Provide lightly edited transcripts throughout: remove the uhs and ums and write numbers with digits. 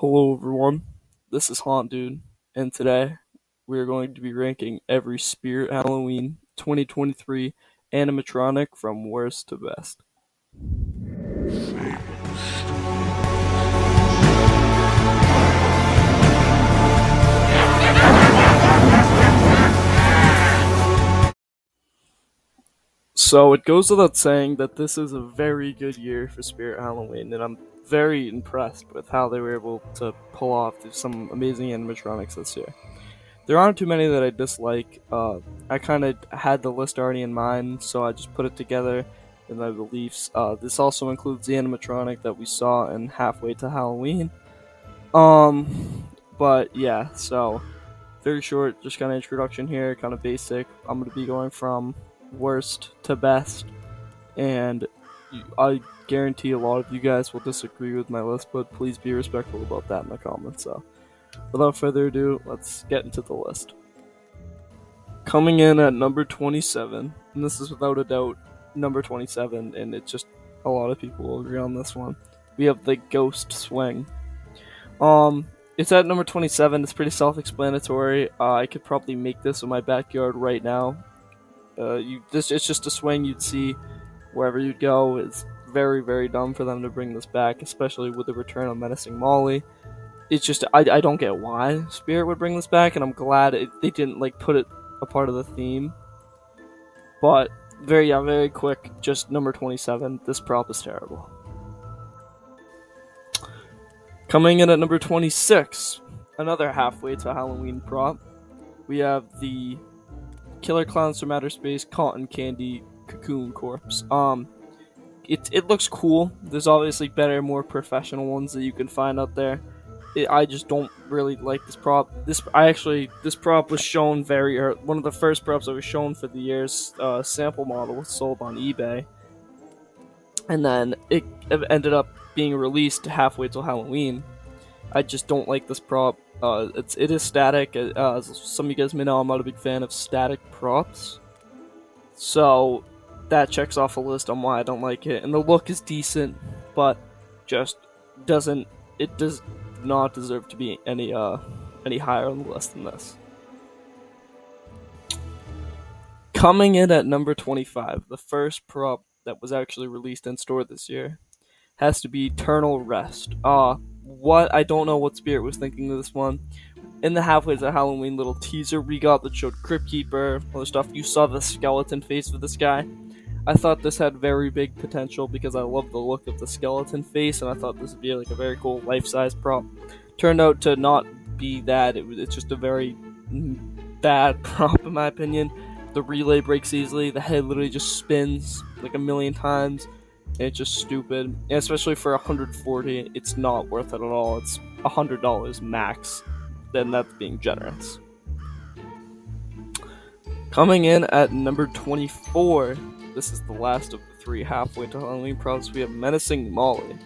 Hello everyone, this is Haunt Dude, and today we are going to be ranking every Spirit Halloween 2023 animatronic from worst to best. So it goes without saying that this is a very good year for Spirit Halloween, and I'm very impressed with how they were able to pull off some amazing animatronics this year. There aren't too many that I dislike. I kind of had the list already in mind, so I just put it together in my beliefs. This also includes the animatronic that we saw in Halfway to Halloween. But yeah, so very short, just kind of introduction here, kind of basic. I'm gonna be going from worst to best, and I guarantee a lot of you guys will disagree with my list, but please be respectful about that in the comments. So, without further ado, let's get into the list. Coming in at number 27, and this is without a doubt number 27, and it's just a lot of people will agree on this one. We have the Ghost Swing. It's at number 27. It's pretty self-explanatory. I could probably make this in my backyard right now. It's just a swing you'd see wherever you'd go. It's very, very dumb for them to bring this back, especially with the return of Menacing Molly. It's just I don't get why Spirit would bring this back, and I'm glad they didn't like put it a part of the theme. But very quick, just number 27. This prop is terrible. Coming in at number 26, another halfway to Halloween prop. We have the Killer Clowns from Outer Space Cotton Candy Cocoon Corpse. It looks cool. There's obviously better, more professional ones that you can find out there. I just don't really like this prop. This prop was shown very early. One of the first props that was shown for the year's sample model was sold on eBay, and then it ended up being released halfway till Halloween. I just don't like this prop. It is static. Some of you guys may know I'm not a big fan of static props, so that checks off a list on why I don't like it. And the look is decent, but just does not deserve to be any higher on the list than this. Coming in at number 25, the first prop that was actually released in store this year has to be Eternal Rest. What? I don't know what Spirit was thinking of this one. In the Halfway to Halloween little teaser we got that showed Crypt Keeper, other stuff, you saw the skeleton face of this guy. I thought this had very big potential because I love the look of the skeleton face, and I thought this would be like a very cool life-size prop. Turned out to not be that. It's just a very bad prop in my opinion. The relay breaks easily. The head literally just spins like a million times. And it's just stupid. And especially for $140, it's not worth it at all. It's $100 max. Then that's being generous. Coming in at number 24, this is the last of the three halfway to Halloween props. We have Menacing Molly.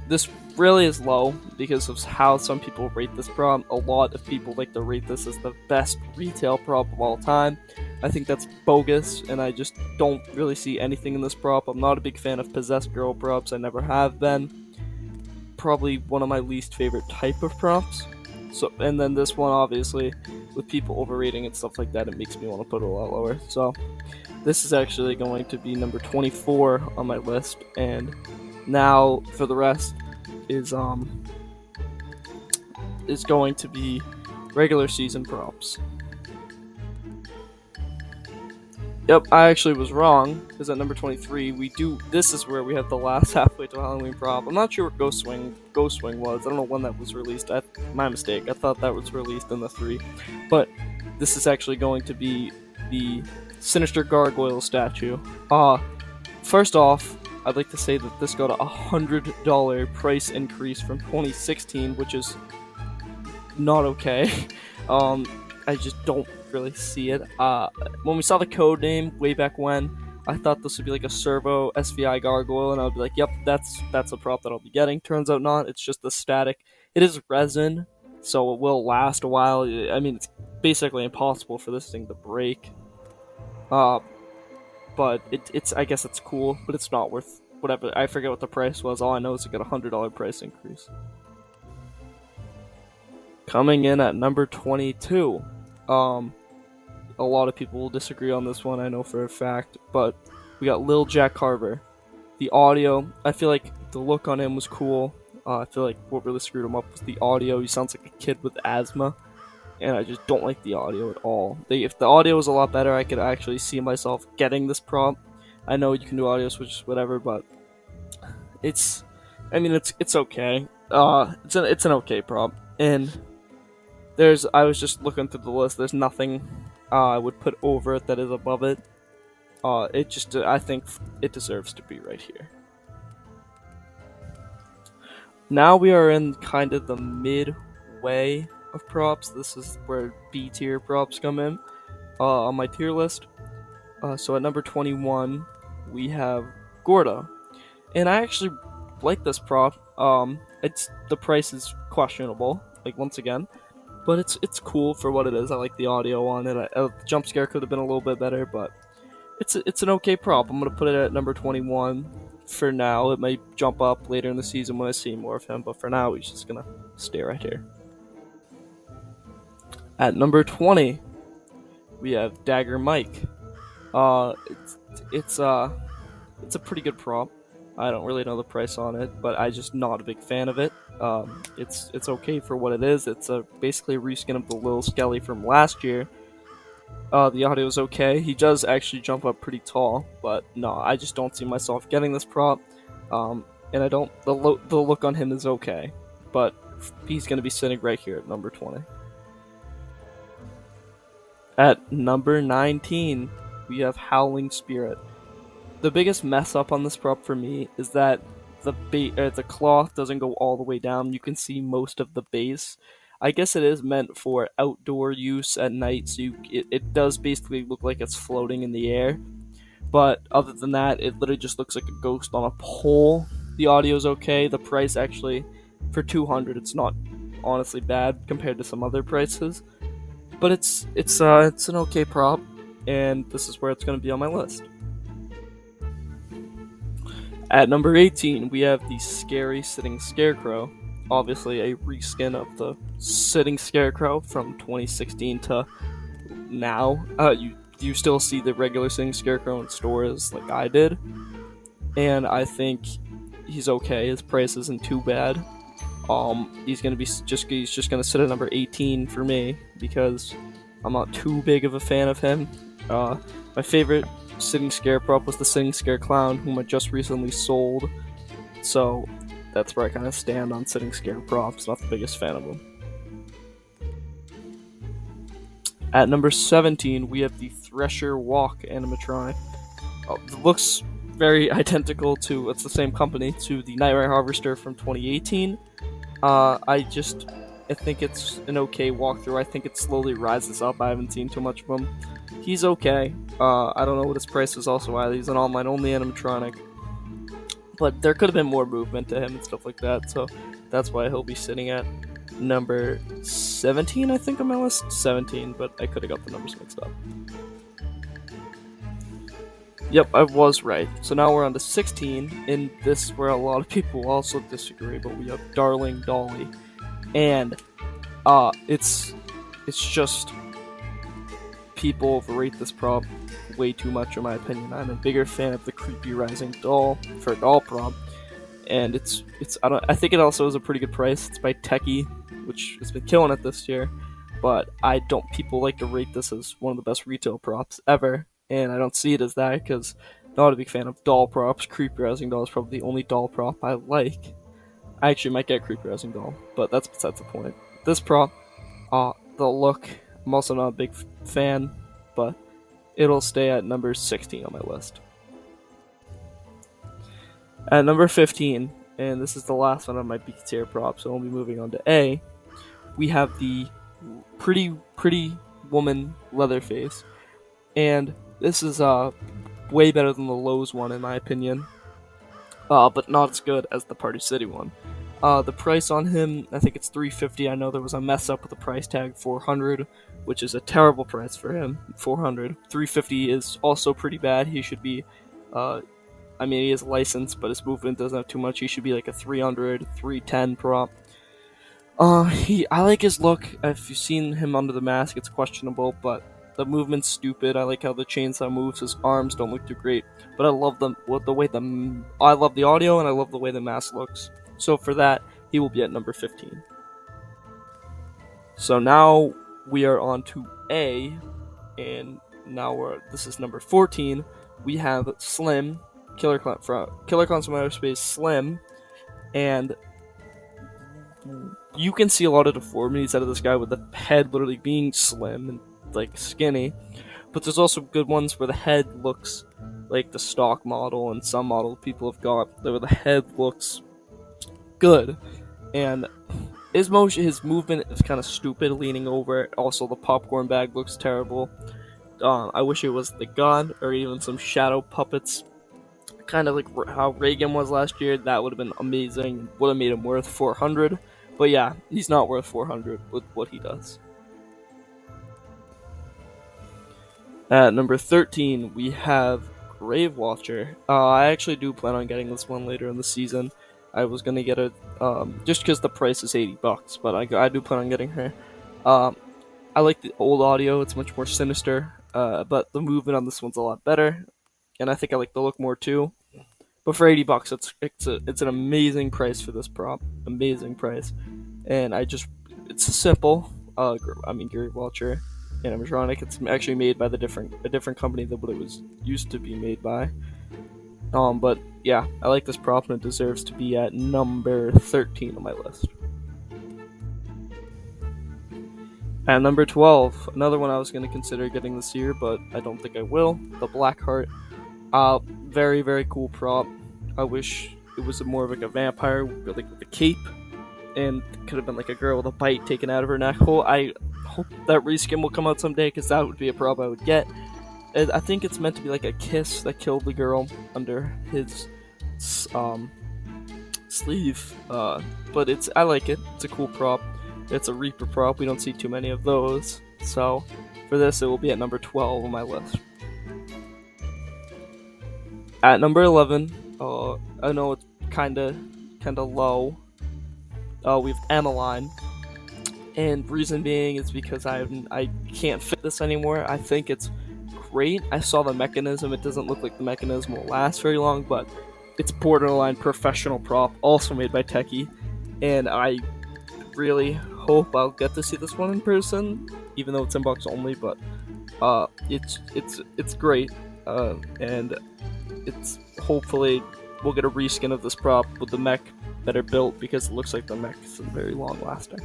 This really is low because of how some people rate this prop. A lot of people like to rate this as the best retail prop of all time. I think that's bogus, and I just don't really see anything in this prop. I'm not a big fan of possessed girl props. I never have been. Probably one of my least favorite type of props. So, and then this one, obviously, with people overrating and stuff like that, it makes me want to put it a lot lower. So, this is actually going to be number 24 on my list, and now for the rest is going to be regular season props. Yep, I actually was wrong, because at number 23, this is where we have the last halfway to Halloween prop. I'm not sure what Ghost Swing was. I don't know when that was released. My mistake. I thought that was released in the 3. But this is actually going to be the Sinister Gargoyle statue. First off, I'd like to say that this got a $100 price increase from 2016, which is not okay. I just don't really see it. When we saw the code name way back when, I thought this would be like a servo SVI gargoyle, and I would be like, yep, that's a prop that I'll be getting. Turns out not. It's just the static. It is resin, so it will last a while. I mean, it's basically impossible for this thing to break. But I guess it's cool, but it's not worth whatever. I forget what the price was. All I know is it got a $100 price increase. Coming in at number 22. Um, a lot of people will disagree on this one, I know for a fact, but we got Lil Jack Carver. The audio, I feel like the look on him was cool. I feel like what really screwed him up was the audio. He sounds like a kid with asthma, and I just don't like the audio at all. If the audio was a lot better, I could actually see myself getting this prop. I know you can do audio switches, whatever, but it's, I mean, it's okay. It's an okay prop, and I was just looking through the list. There's nothing I would put over it that is above it. I think it deserves to be right here. Now we are in kind of the midway of props. This is where B tier props come in on my tier list. So at number 21, we have Gorda, and I actually like this prop. The price is questionable, like once again, but it's cool for what it is. I like the audio on it. The jump scare could have been a little bit better, but it's an okay prop. I'm gonna put it at number 21 for now. It may jump up later in the season when I see more of him, but for now he's just gonna stay right here. At number 20, we have Dagger Mike. It's a pretty good prop. I don't really know the price on it, but I'm just not a big fan of it. It's okay for what it is. It's basically a reskin of the Lil Skelly from last year. The audio is okay. He does actually jump up pretty tall, but no, I just don't see myself getting this prop. And I don't. The look on him is okay, but he's going to be sitting right here at number 20. At number 19, we have Howling Spirit. The biggest mess up on this prop for me is that the cloth doesn't go all the way down. You can see most of the base. I guess it is meant for outdoor use at night, so it does basically look like it's floating in the air. But other than that, it literally just looks like a ghost on a pole. The audio's okay. The price actually, for $200, it's not honestly bad compared to some other prices. But it's an okay prop, and this is where it's going to be on my list. At number 18, we have the Scary Sitting Scarecrow. Obviously a reskin of the Sitting Scarecrow from 2016 to now. You still see the regular Sitting Scarecrow in stores like I did, and I think he's okay. His price isn't too bad. He's just gonna sit at number 18 for me because I'm not too big of a fan of him. My favorite Sitting Scare prop was the Sitting Scare Clown, whom I just recently sold. So that's where I kind of stand on Sitting Scare props. Not the biggest fan of them. At number 17, we have the Thrash Walk animatronic. It looks very identical to, it's the same company, to the Nightmare Harvester from 2018. I think it's an okay walkthrough. I think it slowly rises up. I haven't seen too much of him. He's okay. I don't know what his price is also either. He's an online-only animatronic. But there could have been more movement to him and stuff like that, so that's why he'll be sitting at number 17, I think, on my list. 17, but I could have got the numbers mixed up. Yep, I was right. So now we're on to 16, and this is where a lot of people also disagree, but we have Darling Dolly. And it's just people overrate this prop way too much in my opinion. I'm a bigger fan of the creepy rising doll for a doll prop, and I think it also is a pretty good price. It's by Techie, which has been killing it this year, but people like to rate this as one of the best retail props ever, and I don't see it as that because I'm not a big fan of doll props. Creepy rising doll is probably the only doll prop I like. I actually might get creepy rising doll, but that's besides the point. This prop, the look, I'm also not a big fan, but it'll stay at number 16 on my list. At number 15, and this is the last one of my B tier props, so I'll be moving on to A, we have the pretty woman Leatherface, and this is way better than the Lowe's one in my opinion, but not as good as the Party City one. The price on him, I think it's $350. I know there was a mess up with the price tag, $400, which is a terrible price for him. $400, $350 is also pretty bad. He should be, he is licensed, but his movement doesn't have too much. He should be like a $300, $310 prop. I like his look. If you've seen him under the mask, it's questionable, but the movement's stupid. I like how the chainsaw moves. His arms don't look too great, but I love the way I love the audio and I love the way the mask looks. So for that, he will be at number 15. So now we are on to A, and now this is number 14. We have Slim, Killer Clowns from Outer Space, Slim, and you can see a lot of deformities out of this guy with the head literally being slim and like skinny, but there's also good ones where the head looks like the stock model, and some model people have got where the head looks good, and his movement is kind of stupid, leaning over. Also, the popcorn bag looks terrible. I wish it was the gun or even some shadow puppets, kind of like how Reagan was last year. That would have been amazing. Would have made him worth 400. But yeah, he's not worth 400 with what he does. At number 13, we have Grave Watcher. I actually do plan on getting this one later in the season. I was gonna get it just because the price is $80, but I do plan on getting her. Um, I like the old audio; it's much more sinister. But the movement on this one's a lot better, and I think I like the look more too. But for $80, it's an amazing price for this prop. Amazing price, and it's simple. Gary Welcher, Animatronic. It's actually made by a different company than what it was used to be made by. But yeah, I like this prop and it deserves to be at number 13 on my list. At number 12, another one I was going to consider getting this year, but I don't think I will. The Blackheart. Very, very cool prop. I wish it was more of like a vampire, with a cape, and could have been like a girl with a bite taken out of her neck hole. I hope that reskin will come out someday, because that would be a prop I would get. I think it's meant to be like a kiss that killed the girl under his sleeve. But I like it. It's a cool prop. It's a Reaper prop. We don't see too many of those. So for this, it will be at number 12 on my list. At number 11, I know it's kinda low. We have Emmeline, and reason being is because I can't fit this anymore. I think it's great. I saw the mechanism. It doesn't look like the mechanism will last very long, but it's borderline professional prop, also made by Techie, and I really hope I'll get to see this one in person, even though it's inbox only. But it's great, and it's hopefully we'll get a reskin of this prop with the mech better built, because it looks like the mech is very long lasting.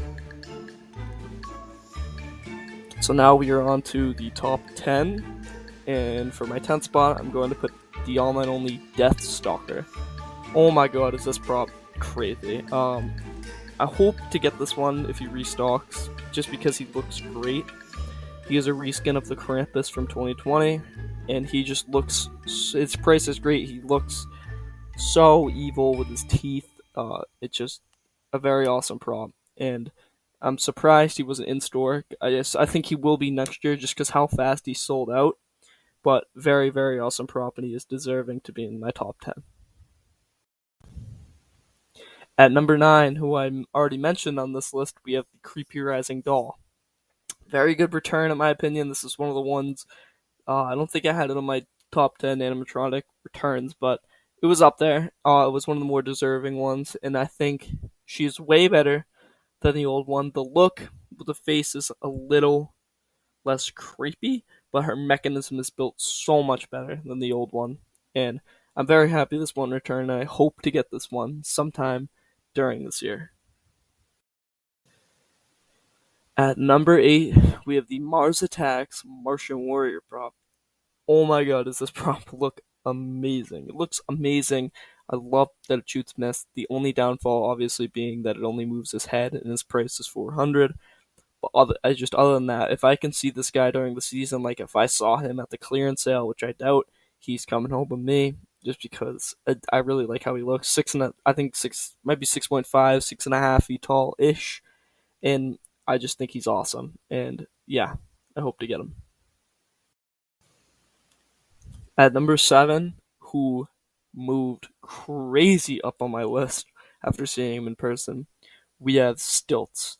So now we are on to the top 10, and for my 10th spot, I'm going to put the online only Death Stalker. Oh my god, is this prop crazy. I hope to get this one if he restocks, just because he looks great. He is a reskin of the Krampus from 2020, and he just looks, his price is great. He looks so evil with his teeth. It's just a very awesome prop, and I'm surprised he wasn't in store. I think he will be next year, just because how fast he sold out. But very, very awesome prop, and he is deserving to be in my top 10. At number 9, who I already mentioned on this list, we have the Creepy Rising Doll. Very good return, in my opinion. This is one of the ones, I don't think I had it on my top 10 animatronic returns, but it was up there. It was one of the more deserving ones, and I think she's way better than the old one. The look, the face is a little less creepy, but her mechanism is built so much better than the old one. And I'm very happy this one returned, and I hope to get this one sometime during this year. At number 8, we have the Mars Attacks Martian Warrior prop. Oh my god, does this prop look amazing? It looks amazing. I love that it shoots mist. The only downfall, obviously, being that it only moves his head, and his price is 400. But other than that, if I can see this guy during the season, like if I saw him at the clearance sale, which I doubt, he's coming home with me, just because I really like how he looks. I think might be 6.5, 6.5 feet tall ish, and I just think he's awesome. And yeah, I hope to get him. At number 7, who moved crazy up on my list after seeing him in person, we have stilts.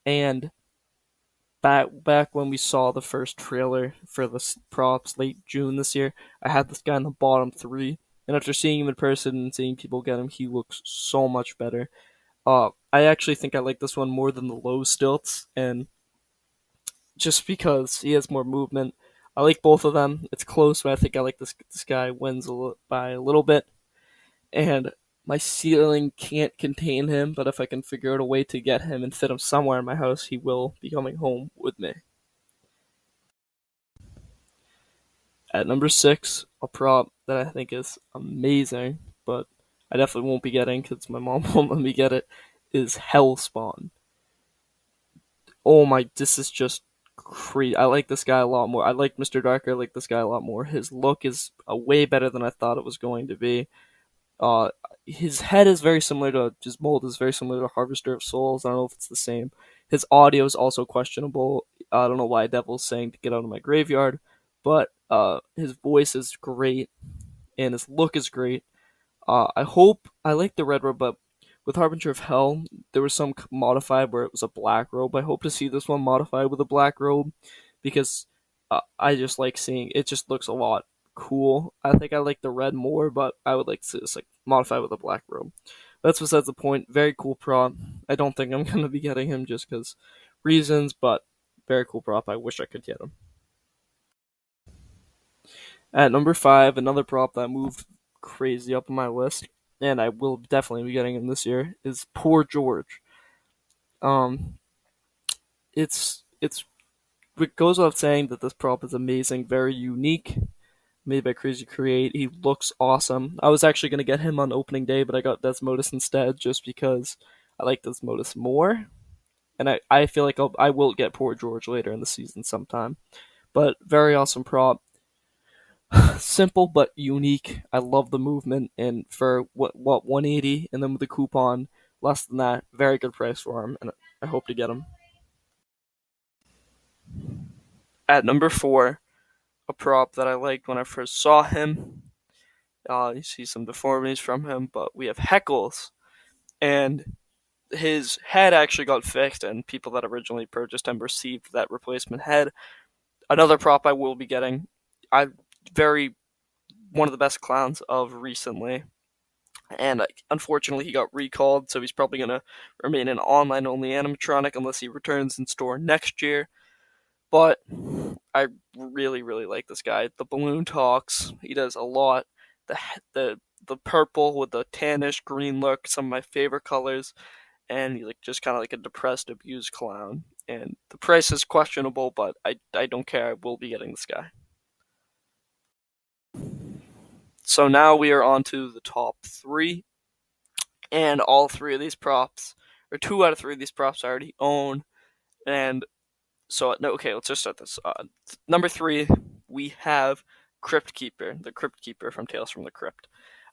And back when we saw the first trailer for the props late June this year, I had this guy in the bottom three, and after seeing him in person and seeing people get him, he looks so much better. I actually think I like this one more than the low stilts, and just because he has more movement, I like both of them. It's close, but I think I like this guy wins by a little bit, and my ceiling can't contain him. But if I can figure out a way to get him and fit him somewhere in my house, he will be coming home with me. At number six, a prop that I think is amazing, but I definitely won't be getting because my mom won't let me get it, is Hellspawn. Oh my, this is just crazy. I like this guy a lot more. I like Mr. Darker, I like this guy a lot more. His look is way better than I thought it was going to be. Uh, his head is very similar to his mold is very similar to Harvester of Souls. I don't know if it's the same. His audio is also questionable. I don't know why Devil's saying to get out of my graveyard, but his voice is great and his look is great. I hope I like the red robe, but with Harbinger of Hell, there was some modified where it was a black robe. I hope to see this one modified with a black robe because I just like seeing it. Just looks a lot cool. I think I like the red more, but I would like to see this like modified with a black robe. That's besides the point. Very cool prop. I don't think I'm gonna be getting him just because reasons, but very cool prop. I wish I could get him. At number five, another prop that moved crazy up on my list, and I will definitely be getting him this year, is Poor George. Um, it's it goes without saying that this prop is amazing, very unique, made by Crazy Create. He looks awesome. I was actually gonna get him on opening day, but I got Desmodus instead, just because I like Desmodus more, and I feel like I will get Poor George later in the season sometime. But very awesome prop. Simple but unique. I love the movement, and for what 180, and then with the coupon less than that, very good price for him, and I hope to get him. At number four, a prop that I liked when I first saw him. You see some deformities from him, but we have Heckles, and his head actually got fixed, and people that originally purchased him received that replacement head. Another prop I will be getting. I very one of the best clowns of recently. And unfortunately, he got recalled, so he's probably going to remain an online only animatronic unless he returns in store next year. But I really, really like this guy. The balloon talks, he does a lot. The the purple with the tannish green look, some of my favorite colors, and he's like just kind of like a depressed, abused clown. And the price is questionable, but I don't care. I will be getting this guy. So now we are on to the top three, and all three of these props, or two out of three of these props, I already own. And so, no, okay, let's just start this. Number three, we have Crypt Keeper, the Crypt Keeper from Tales from the Crypt.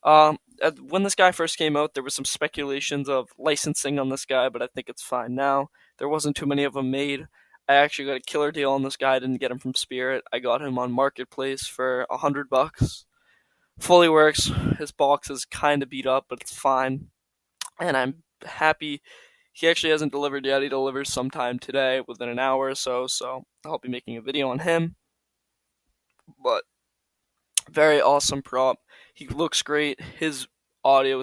When this guy first came out, there was some speculations of licensing on this guy, but I think it's fine now. There wasn't too many of them made. I actually got a killer deal on this guy. I didn't get him from Spirit. I got him on Marketplace for $100. Fully works. His box is kind of beat up, but it's fine. And I'm happy he actually hasn't delivered yet. He delivers sometime today, within an hour or so. So I'll be making a video on him. But very awesome prop. He looks great. His audio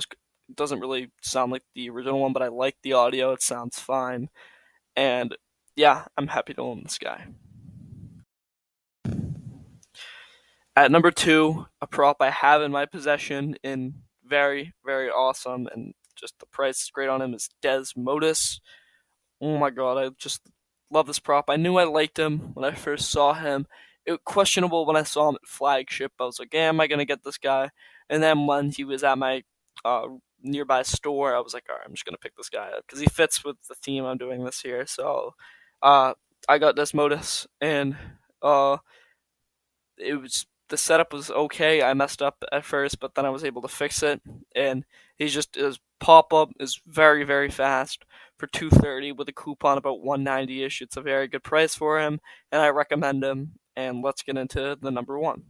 doesn't really sound like the original one, but I like the audio. It sounds fine. And yeah, I'm happy to own this guy. At number two, a prop I have in my possession in very, very awesome, and just the price is great on him, is Desmodus. Oh my god, I just love this prop. I knew I liked him when I first saw him. It was questionable when I saw him at Flagship. I was like, yeah, am I going to get this guy? And then when he was at my nearby store, I was like, all right, I'm just going to pick this guy up because he fits with the theme I'm doing this year. So uh, I got Desmodus, and it was the setup was okay. I messed up at first, but then I was able to fix it. And he's just his pop up is very, very fast for 230 with a coupon about 190 ish. It's a very good price for him, and I recommend him. And let's get into the number one.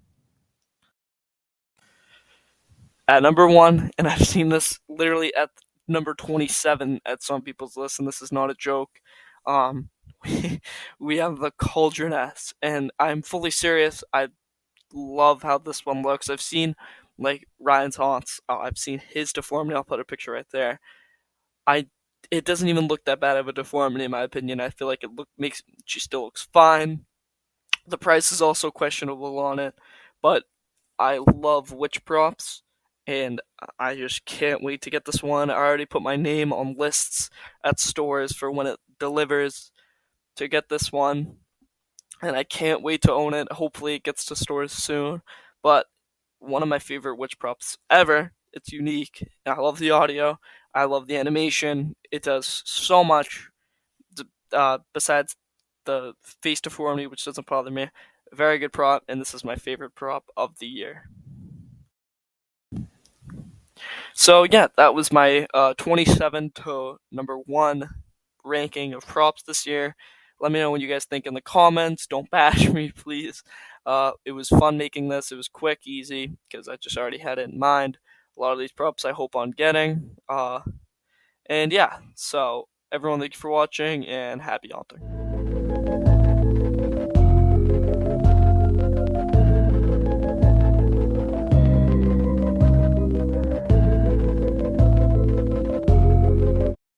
At number one, and I've seen this literally at number 27 at some people's list, and this is not a joke. Um, we have the Cauldron S, and I'm fully serious. I love how this one looks. I've seen like Ryan's haunts. I've seen his deformity. I'll put a picture right there. I it doesn't even look that bad of a deformity in my opinion. I feel like she still looks fine. The price is also questionable on it, but I love witch props, and I just can't wait to get this one. I already put my name on lists at stores for when it delivers to get this one, and I can't wait to own it. Hopefully, it gets to stores soon. But one of my favorite witch props ever. It's unique. I love the audio. I love the animation. It does so much. Besides the face deformity, which doesn't bother me. Very good prop, and this is my favorite prop of the year. So yeah, that was my 27 to number 1 ranking of props this year. Let me know what you guys think in the comments. Don't bash me, please. It was fun making this. It was quick, easy, because I just already had it in mind. A lot of these props I hope on getting. And yeah, so everyone, thank you for watching, and happy haunting.